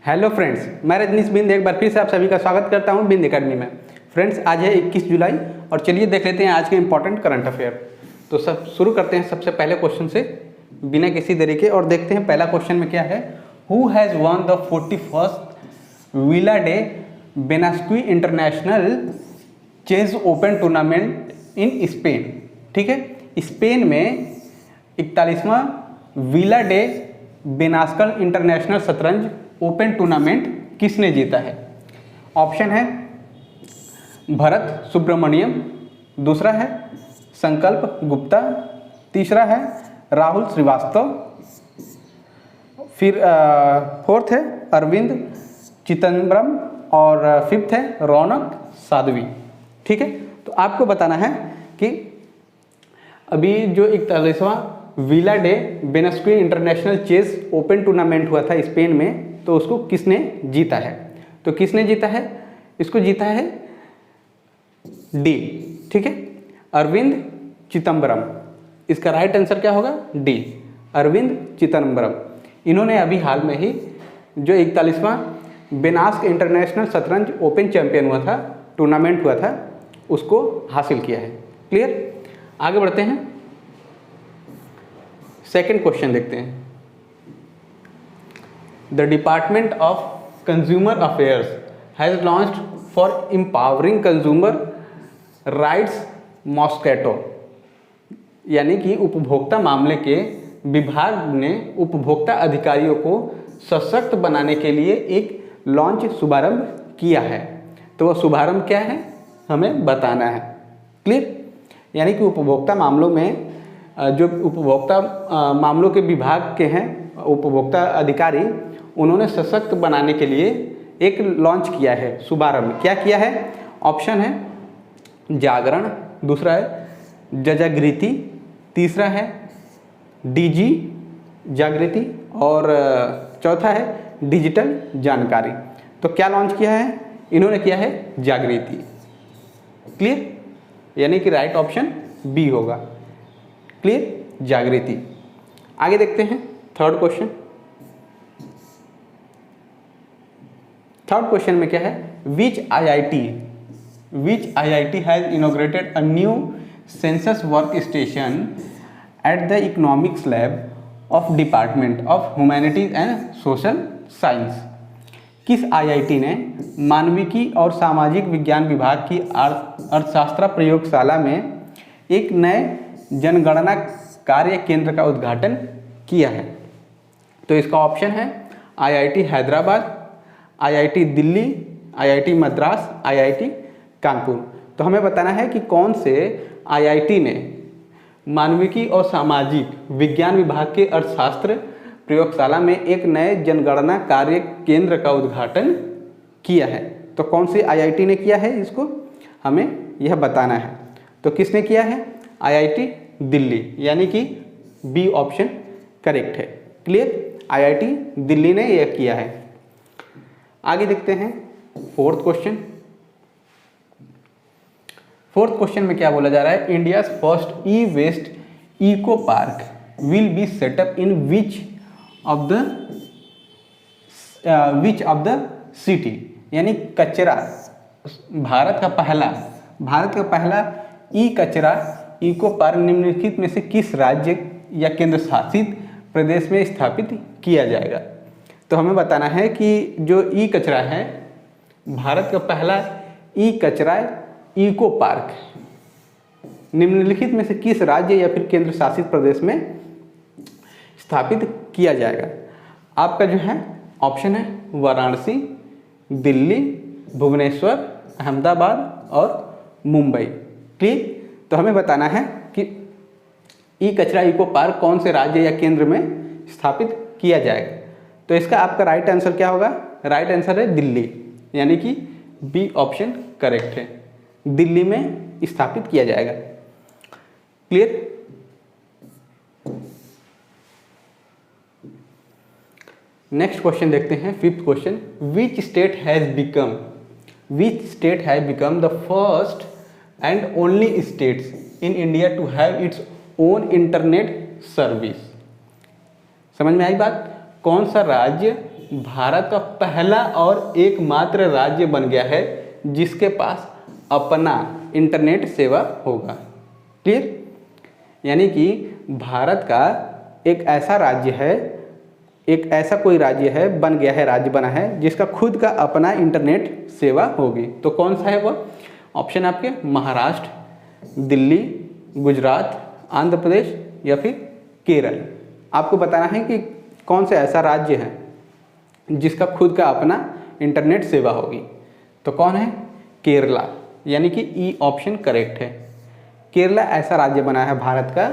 Hello friends, मैं रजनीश बिंद एक बार फिर से आप सभी का स्वागत करता हूं बिंद एकेडमी में। फ्रेंड्स, आज है 21 जुलाई और चलिए देख लेते हैं आज के इंपॉर्टेंट करंट अफेयर। तो सब शुरू करते हैं सबसे पहले क्वेश्चन से बिना किसी देरी के और देखते हैं पहला क्वेश्चन में क्या है। Who has won the 41st Villa de Benasque international chess open tournament in Spain. ठीक है, स्पेन में 41वां विला डे बेनास्कल इंटरनेशनल शतरंज ओपन टूर्नामेंट किसने जीता है। ऑप्शन है भरत सुब्रमण्यम, दूसरा है संकल्प गुप्ता, तीसरा है राहुल श्रीवास्तव, फिर फोर्थ है अरविंद चिदम्बरम और फिफ्थ है रौनक साध्वी। ठीक है, तो आपको बताना है कि अभी जो 41वां Villa de Benasque international chess open tournament हुआ था स्पेन में, तो उसको किसने जीता है। तो किसने जीता है, इसको जीता है डी। ठीक है, अरविंद चिदम्बरम। इसका राइट आंसर क्या होगा, डी, अरविंद चिदम्बरम। इन्होंने अभी हाल में ही जो 41वां बेनास्क इंटरनेशनल शतरंज ओपन चैंपियन हुआ था, टूर्नामेंट हुआ था, उसको हासिल किया है। क्लियर, आगे बढ़ते हैं, सेकंड क्वेश्चन देखते हैं। The department of consumer affairs has launched for empowering consumer rights mosquito, यानी कि उपभोक्ता मामले के विभाग ने उपभोक्ता अधिकारियों को सशक्त बनाने के लिए एक लॉन्च शुभारंभ किया है। तो वह शुभारंभ क्या है, हमें बताना है। क्लियर, यानी कि उपभोक्ता मामलों में जो उपभोक्ता मामलों के विभाग के हैं उपभोक्ता अधिकारी, उन्होंने सशक्त बनाने के लिए एक लॉन्च किया है, शुभारंभ क्या किया है। ऑप्शन है जागरण, दूसरा है जजागृति, तीसरा है डीजी जागृति और चौथा है डिजिटल जानकारी। तो क्या लॉन्च किया है, इन्होंने किया है जागृति। क्लियर, यानी कि राइट ऑप्शन बी होगा। क्लियर, जागृति। आगे देखते हैं थर्ड क्वेश्चन। थर्ड क्वेश्चन में क्या है, विच IIT has inaugurated a new census work station at the economics lab of department of humanities and social science. किस IIT ने मानविकी और सामाजिक विज्ञान विभाग की अर्थशास्त्र प्रयोगशाला में एक नए जनगणना कार्य केंद्र का उद्घाटन किया है। तो इसका ऑप्शन है IIT Hyderabad, IIT Delhi, IIT Madras, IIT Kanpur. तो हमें बताना है कि कौन से IIT ने मानविकी और सामाजिक विज्ञान विभाग के अर्थशास्त्र प्रयोगशाला में एक नए जनगणना कार्य केंद्र का उद्घाटन किया है। तो कौन सी IIT ने किया है, इसको हमें यह बताना है। तो किसने किया है, IIT दिल्ली, यानी कि बी ऑप्शन करेक्ट है। क्लियर, IIT दिल्ली ने यह किया है। आगे देखते हैं फोर्थ क्वेश्चन। फोर्थ क्वेश्चन में क्या बोला जा रहा है, India's first e waste eco park will be set up in which of the city, यानी कचरा भारत का पहला ई कचरा इको पार्क निम्नलिखित में से किस राज्य या केंद्र शासित प्रदेश में स्थापित किया जाएगा। तो हमें बताना है कि जो ई कचरा है, भारत का पहला ई कचरा इको पार्क निम्नलिखित में से किस राज्य या फिर केंद्र शासित प्रदेश में स्थापित किया जाएगा। आपका जो है ऑप्शन है वाराणसी, दिल्ली, भुवनेश्वर, अहमदाबाद और मुंबई। क्लियर, तो हमें बताना है कि ई कचरा इको पार्क कौन से राज्य या केंद्र में स्थापित किया जाएगा। तो इसका आपका राइट आंसर क्या होगा, राइट आंसर है दिल्ली, यानी कि बी ऑप्शन करेक्ट है, दिल्ली में स्थापित किया जाएगा। क्लियर, नेक्स्ट क्वेश्चन देखते हैं, fifth question. Which state has become the first and only states in India to have its own internet service. समझ में आई बात, कौन सा राज्य भारत का पहला और एकमात्र राज्य बन गया है जिसके पास अपना इंटरनेट सेवा होगा। क्लियर? यानी कि भारत का एक ऐसा राज्य है, एक ऐसा कोई राज्य है, बन गया है, राज्य बना है जिसका खुद का अपना इंटरनेट सेवा होगी। तो कौन सा है वो? ऑप्शन आपके महाराष्ट्र, दिल्ली, गुजरात, आंध्र प्रदेश या फिर केरल। आपको बताना है कि कौन सा ऐसा राज्य है जिसका खुद का अपना इंटरनेट सेवा होगी। तो कौन है? केरला, यानी कि ई ऑप्शन करेक्ट है। केरला ऐसा राज्य बना है भारत का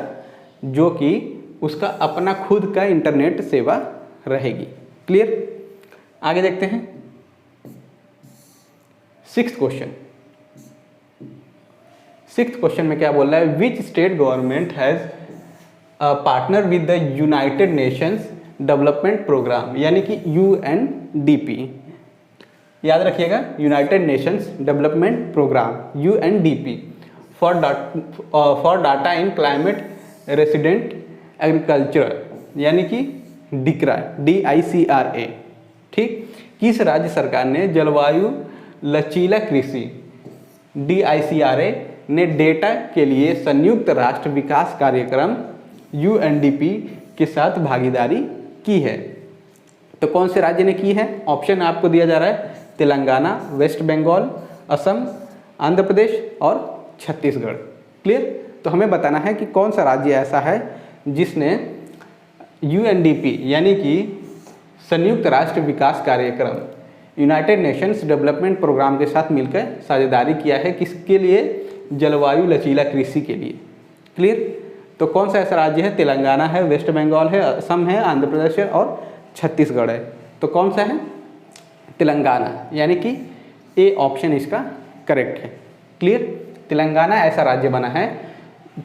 जो कि उसका अपना खुद का इंटरनेट सेवा रहेगी। क्लियर? आगे देखते हैं 6th क्वेश्चन। 6th क्वेश्चन में क्या बोल रहा है? Which state government has partner with the United Nations Development Programme, यानी कि UNDP। याद रखिएगा, United Nations Development Programme UNDP for data in climate resident agriculture, यानी कि डिकरा DICRA। ठीक, किस राज्य सरकार ने जलवायु लचीला कृषि DICRA ने डेटा के लिए संयुक्त राष्ट्र विकास कार्यक्रम UNDP के साथ भागीदारी की है? तो कौन से राज्य ने की है? ऑप्शन आपको दिया जा रहा है तेलंगाना, वेस्ट बंगाल, असम, आंध्र प्रदेश और छत्तीसगढ़। क्लियर? तो हमें बताना है कि कौन सा राज्य ऐसा है जिसने UNDP यानी कि संयुक्त राष्ट्र विकास कार्यक्रम यूनाइटेड नेशंस डेवलपमेंट प्रोग्राम के साथ मिलकर साझेदारी किया है। किसके लिए? जलवायु लचीला कृषि के लिए। क्लियर? तो कौन सा ऐसा राज्य है? तेलंगाना है, वेस्ट बंगाल है, असम है, आंध्र प्रदेश है और छत्तीसगढ़ है। तो कौन सा है? तेलंगाना, यानी कि ए ऑप्शन इसका करेक्ट है। क्लियर? तेलंगाना ऐसा राज्य बना है।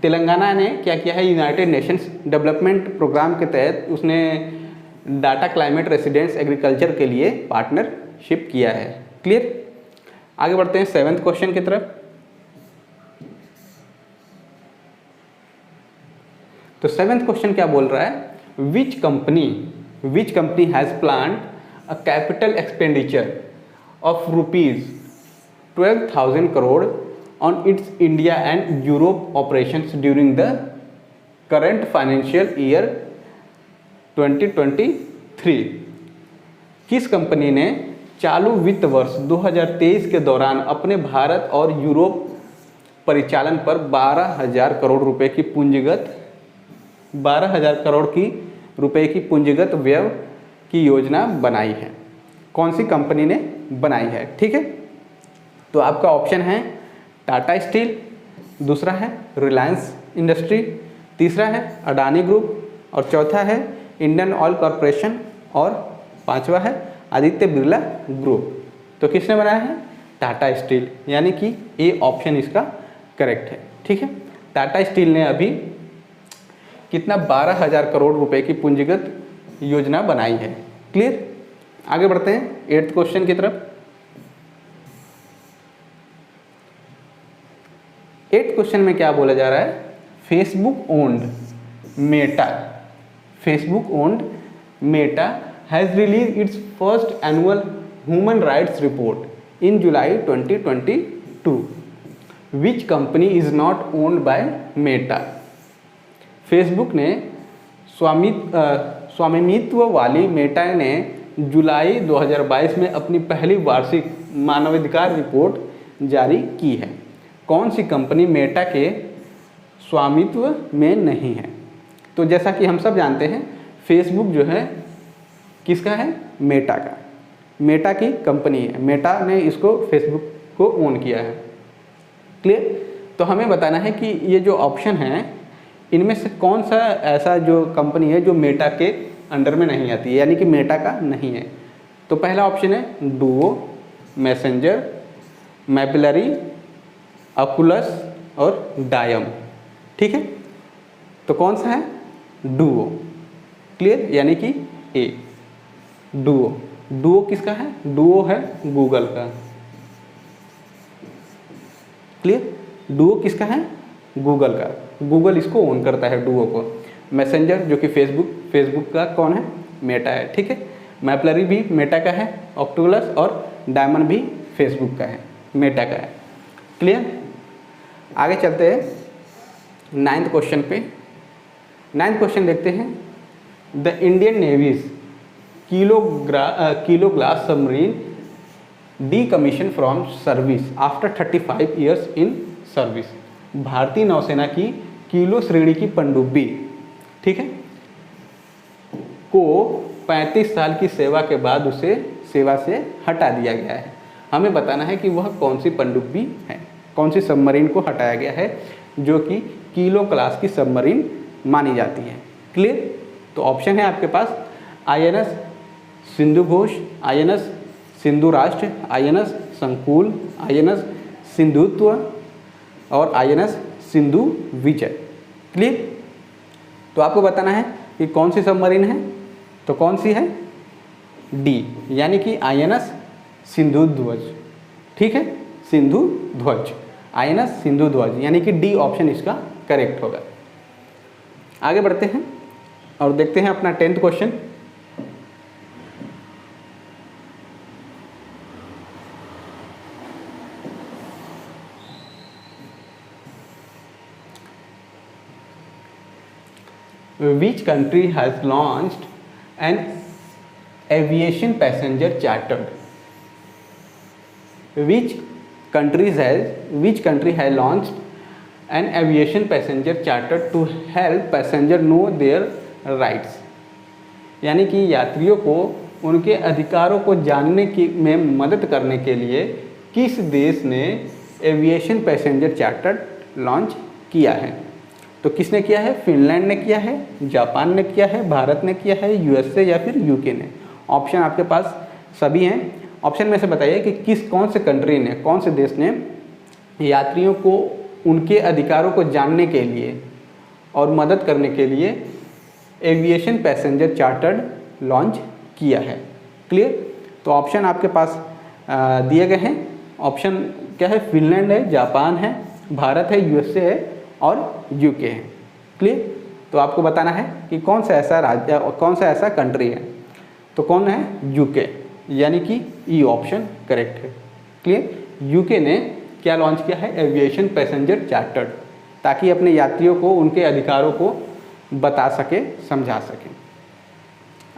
तेलंगाना ने क्या किया है? यूनाइटेड नेशंस डेवलपमेंट प्रोग्राम के तहत उसने डाटा क्लाइमेट रेसिडेंस एग्रीकल्चर के लिए पार्टनरशिप किया है। क्लियर? आगे बढ़ते हैं 7th क्वेश्चन की तरफ। तो 7th क्वेश्चन क्या बोल रहा है? Which company has planned a capital expenditure of ₹12,000 crore on its India and Europe operations during the current financial year 2023। किस कंपनी ने चालू वित्त वर्ष 2023 के दौरान अपने भारत और यूरोप परिचालन पर 12,000 करोड़ रुपए की पूंजीगत 12,000 करोड़ की रुपए की पूंजीगत व्यय की योजना बनाई है? कौन सी कंपनी ने बनाई है? ठीक है, तो आपका ऑप्शन है टाटा स्टील, दूसरा है रिलायंस इंडस्ट्री, तीसरा है अडानी ग्रुप और चौथा है इंडियन ऑयल कॉरपोरेशन और पांचवा है आदित्य बिरला ग्रुप। तो किसने बनाया है? टाटा स्टील, यानी कि ए ऑप्शन इसका करेक्ट है। ठीक है, टाटा स्टील ने अभी कितना 12,000 करोड़ रुपए की पूंजीगत योजना बनाई है। क्लियर? आगे बढ़ते हैं 8th क्वेश्चन की तरफ। 8th क्वेश्चन में क्या बोला जा रहा है? Facebook owned Meta has release it's first annual human rights report in July 2022। Which company is not owned by Meta? Facebook ने स्वामित्व वाली मेटा ने जुलाई 2022 में अपनी पहली वार्षिक मानवाधिकार रिपोर्ट जारी की है। कौन सी कंपनी मेटा के स्वामित्व में नहीं है? तो जैसा कि हम सब जानते हैं फेसबुक जो है किसका है? मेटा का। मेटा की कंपनी है, मेटा ने इसको फेसबुक को ओन किया है। क्लियर? तो हमें बताना है कि ये जो ऑप्शन है इनमें से कौन सा ऐसा जो कंपनी है जो मेटा के अंडर में नहीं आती है, यानी कि मेटा का नहीं है। तो पहला ऑप्शन है डुओ, मैसेंजर, मैपिलरी, ऑकुलस और डायम। ठीक है, तो कौन सा है? डुओ। क्लियर? यानी कि ए डुओ। डुओ किसका है? डुओ है गूगल का। क्लियर? डुओ किसका है? गूगल का। गूगल इसको ओन करता है डुओ को। मैसेंजर जो कि फेसबुक का कौन है? मेटा है। ठीक है, मैपलरी भी मेटा का है, ऑक्टोपस और डायमंड भी फेसबुक का है, मेटा का है। क्लियर? आगे चलते हैं 9th क्वेश्चन पे। 9th क्वेश्चन देखते हैं। The Indian Navy's kilo class submarine decommission from service after 35 years in service. भारतीय नौसेना की किलो श्रेणी की पनडुब्बी, ठीक है, को 35 साल की सेवा के बाद उसे सेवा से हटा दिया गया है। हमें बताना है कि वह कौन सी पनडुब्बी है, कौन सी सबमरीन को हटाया गया है जो कि किलो क्लास की सबमरीन मानी जाती है। क्लियर? तो ऑप्शन है आपके पास INS सिंधु घोष, INS सिंधु राष्ट्र, INS संकुल, INS सिंधुत्व और INS सिंधु विजय। क्लियर? तो आपको बताना है कि कौन सी सबमरीन है, तो कौन सी है? डी, यानी कि INS सिंधु ध्वज। ठीक है, सिंधु ध्वज, INS सिंधु ध्वज, यानी कि डी ऑप्शन इसका करेक्ट होगा। आगे बढ़ते हैं और देखते हैं अपना 10th question. Which country has launched an aviation passenger chartered? Which country has launched an aviation passenger chartered to help passenger know their rights? यानी कि यात्रियों को उनके अधिकारों को जानने की में मदद करने के लिए किस देश ने एविएशन पैसेंजर चार्टर्ड लॉन्च किया है? तो किसने किया है? फिनलैंड ने किया है, जापान ने किया है, भारत ने किया है, USA या फिर UK ने। ऑप्शन आपके पास सभी हैं। ऑप्शन में से बताइए कि कौन से कंट्री ने, कौन से देश ने यात्रियों को उनके अधिकारों को जानने के लिए और मदद करने के लिए एविएशन पैसेंजर चार्टर्ड लॉन्च किया है। क्लियर? तो ऑप्शन आपके पास दिए गए हैं। ऑप्शन क्या है? फिनलैंड है, जापान है, भारत है, USA है और UK है। क्लियर? तो आपको बताना है कि कौन सा ऐसा राज्य, कौन सा ऐसा कंट्री है। तो कौन है? UK, यानी कि ई ऑप्शन करेक्ट है। क्लियर? UK ने क्या लॉन्च किया है? एविएशन पैसेंजर चार्टर्ड, ताकि अपने यात्रियों को उनके अधिकारों को बता सके, समझा सके।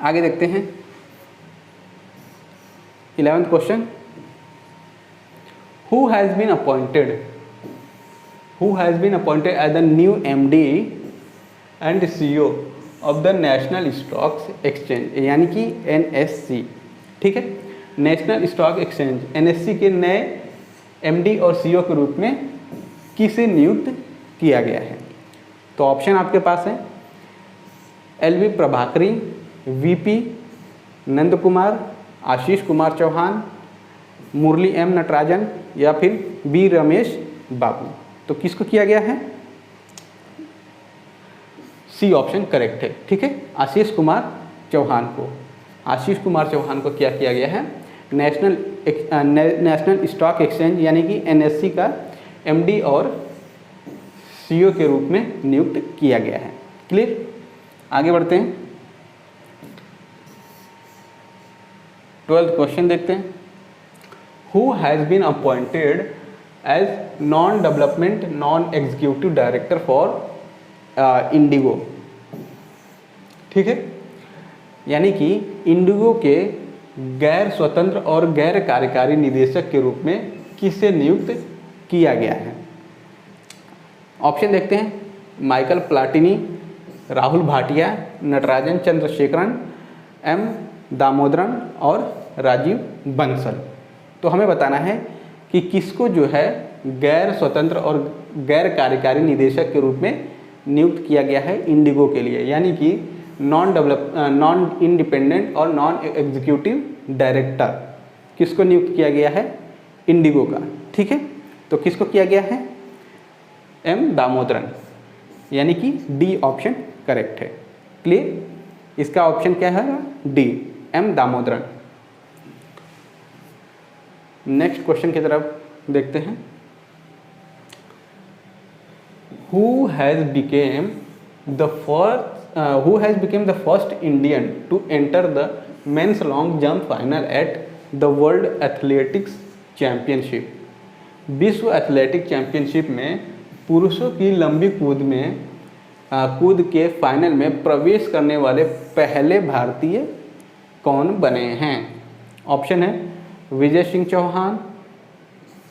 आगे देखते हैं 11th question. Who has been appointed as the new MD and CEO of the National Stock Exchange, यानी कि NSC। ठीक है, नेशनल स्टॉक एक्सचेंज NSC के नए MD और CEO के रूप में किसे नियुक्त किया गया है? तो ऑप्शन आपके पास है LV प्रभाकरी, VP नंद कुमार, आशीष कुमार चौहान, मुरली M नटराजन या फिर B रमेश बाबू। तो किसको किया गया है? सी ऑप्शन करेक्ट है। ठीक है, आशीष कुमार चौहान को, आशीष कुमार चौहान को क्या किया गया है? नेशनल स्टॉक एक्सचेंज यानी कि NSC का MD और CEO के रूप में नियुक्त किया गया है। क्लियर? आगे बढ़ते हैं 12th क्वेश्चन देखते हैं। Who has been appointed as non-development non-executive director for Indigo? ठीक है, यानी कि इंडिगो के गैर स्वतंत्र और गैर कार्यकारी निदेशक के रूप में किसे नियुक्त किया गया है? ऑप्शन देखते हैं Michael Platini, Rahul Bhatia, Natarajan Chandrasekaran, M Damodaran और राजीव बंसल। तो हमें बताना है कि किसको जो है गैर स्वतंत्र और गैर कार्यकारी निदेशक के रूप में नियुक्त किया गया है इंडिगो के लिए, यानी कि नॉन इंडिपेंडेंट और नॉन एग्जीक्यूटिव डायरेक्टर किसको नियुक्त किया गया है? इंडिगो का। ठीक है, तो किसको किया गया है? M दामोदरन, यानी कि डी ऑप्शन करेक्ट है। क्लियर? इसका ऑप्शन क्या है? D, M Damodaran. Next question की तरफ देखते हैं। Who has become the first Indian to enter the men's long jump final at the world athletics championship. विश्व एथलेटिक चैम्पियनशिप में पुरुषों की लंबी कूद के फाइनल में प्रवेश करने वाले पहले भारतीय कौन बने हैं? ऑप्शन है विजय सिंह चौहान,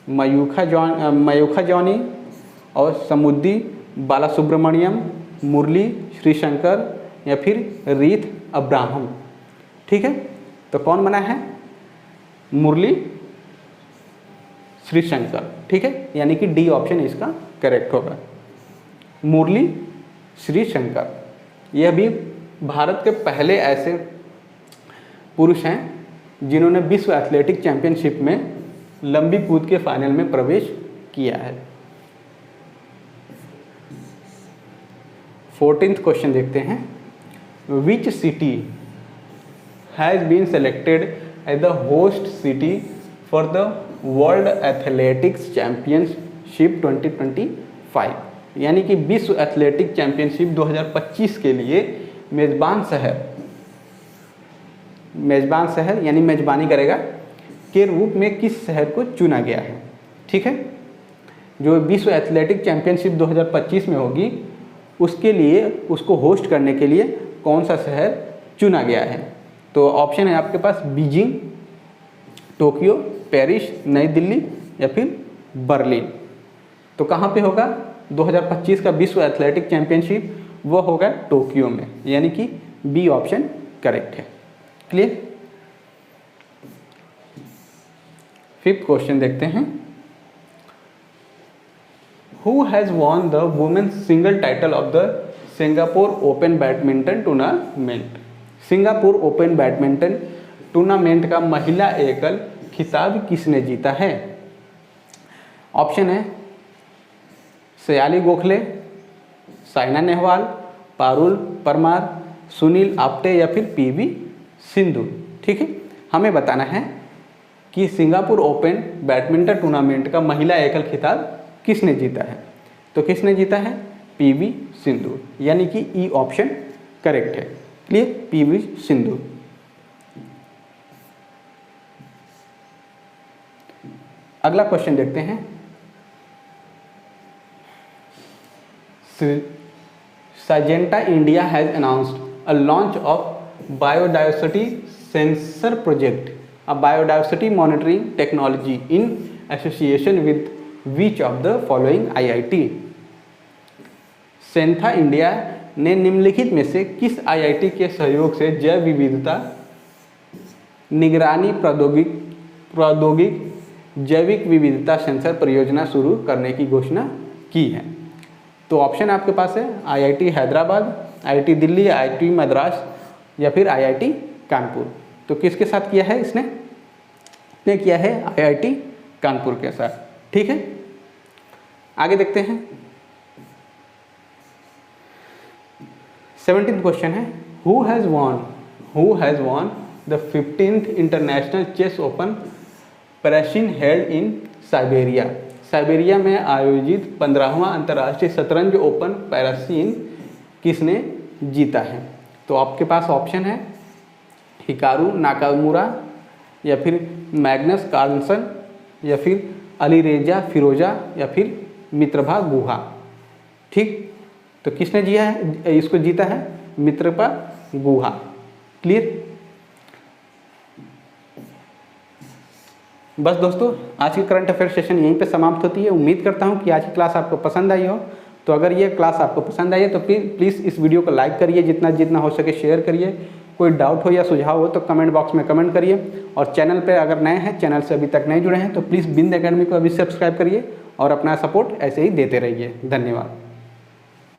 मयूखा जॉनी और समुद्दी बालासुब्रमण्यम, मुरली श्रीशंकर या फिर रीत अब्राहम। ठीक है, तो कौन बना है? मुरली श्रीशंकर। ठीक है, यानी कि डी ऑप्शन इसका करेक्ट होगा, मुरली श्रीशंकर। यह भी भारत के पहले ऐसे पुरुष हैं जिन्होंने विश्व एथलेटिक चैंपियनशिप में लंबी कूद के फाइनल में प्रवेश किया है। 14th क्वेश्चन देखते हैं। Which city has been selected as the host city for the world athletics championship 2025? यानी कि विश्व एथलेटिक चैम्पियनशिप 2025 के लिए मेज़बान शहर यानी मेज़बानी करेगा के रूप में किस शहर को चुना गया है? ठीक है, जो विश्व एथलेटिक चैम्पियनशिप 2025 में होगी उसके लिए, उसको होस्ट करने के लिए कौन सा शहर चुना गया है? तो ऑप्शन है आपके पास बीजिंग, टोक्यो, पेरिस, नई दिल्ली या फिर बर्लिन। तो कहाँ पे होगा 2025 का विश्व एथलेटिक चैम्पियनशिप? वो होगा टोक्यो में, यानी कि बी ऑप्शन करेक्ट है। क्लियर? 5th क्वेश्चन देखते हैं। Who has won the women's single title of the Singapore Open badminton tournament? Singapore open badminton tournament का महिला एकल खिताब किसने जीता है? ऑप्शन है सयाली गोखले, साइना नेहवाल, पारुल परमार, सुनील आप्टे या फिर पीवी सिंधु। ठीक है, हमें बताना है कि सिंगापुर ओपन बैडमिंटन टूर्नामेंट का महिला एकल खिताब किसने जीता है? तो किसने जीता है? पीवी सिंधु, यानी कि ई ऑप्शन करेक्ट है। क्लियर? पीवी सिंधु। अगला क्वेश्चन देखते हैं। Syngenta India has announced a launch of biodiversity sensor project, a biodiversity monitoring technology in association with which of the following IIT? सेंथा इंडिया ने निम्नलिखित में से किस IIT के सहयोग से जैव विविधता निगरानी प्रौद्योगिक जैविक विविधता सेंसर परियोजना शुरू करने की घोषणा की है? तो ऑप्शन आपके पास है IIT Hyderabad, IIT Delhi, IIT Madras या फिर IIT कानपुर। तो किसके साथ किया है इसने किया है IIT कानपुर के साथ। ठीक है, आगे देखते हैं। 17th क्वेश्चन है। Who has won the 15th international chess open Paracin held in Siberia? Siberia में आयोजित 15वां अंतर्राष्ट्रीय शतरंज ओपन पैरासिन किसने जीता है? तो आपके पास ऑप्शन है हिकारू नाकामुरा या फिर मैग्नस कार्लसन या फिर अलीरेजा फिरोजा या फिर मित्रभा गुहा। ठीक, तो किसने इसको जीता है? मित्रभा गुहा। क्लियर? बस दोस्तों, आज की करंट अफेयर सेशन यहीं पे समाप्त होती है। उम्मीद करता हूँ कि आज की क्लास आपको पसंद आई हो। तो अगर ये क्लास आपको पसंद आई है तो प्लीज़ इस वीडियो को लाइक करिए, जितना हो सके शेयर करिए। कोई डाउट हो या सुझाव हो तो कमेंट बॉक्स में कमेंट करिए। और चैनल पे अगर नए हैं, चैनल से अभी तक नहीं जुड़े हैं तो प्लीज़ बिंद एकेडमी को अभी सब्सक्राइब करिए और अपना सपोर्ट ऐसे ही देते रहिए। धन्यवाद।